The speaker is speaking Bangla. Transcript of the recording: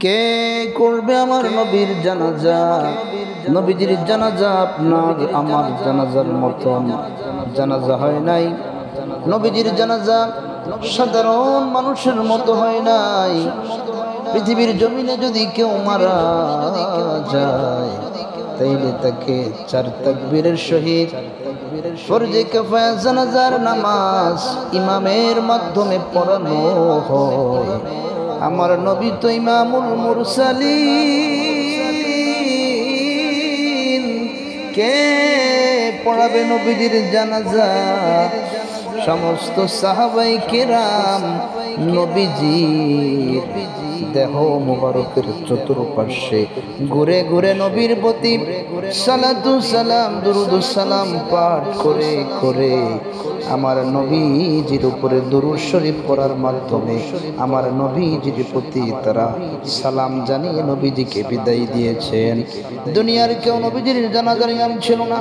কে করবে আমার নবীর জানাজা? নবীজির জানাজা আপনার আমার জানাজার মতন জানাজা হয় নাই। নবীজির জানাজা সাধারণ মানুষের মতো হয় নাই। পৃথিবীর জমিনে যদি কেউ মারা যায় তাইলে তাকে চার তাকবীরের সহিত ফরজে কিফায়া জানাজার নামাজ ইমামের মাধ্যমে পড়ানো হয়। আমার নবী তো ইমামুল মুরসালিন, কে পড়াবে নবীজির জানাজা? সমস্ত সাহাবাই কেরাম নবীজির দেহ মুবারকের চতুর্পার্শ্বে ঘুরে ঘুরে নবীর প্রতি সালাতু সালাম দুরুদ সালাম পাঠ করে করে আমার নবীজির উপরে দুরূদ শরীফ পড়ার মাধ্যমে আমার নবীজির প্রতি তারা সালাম জানিয়ে নবীজিকে বিদায় দিয়েছেন। দুনিয়ার কেউ নবীজির জানাজার ইমাম ছিল না।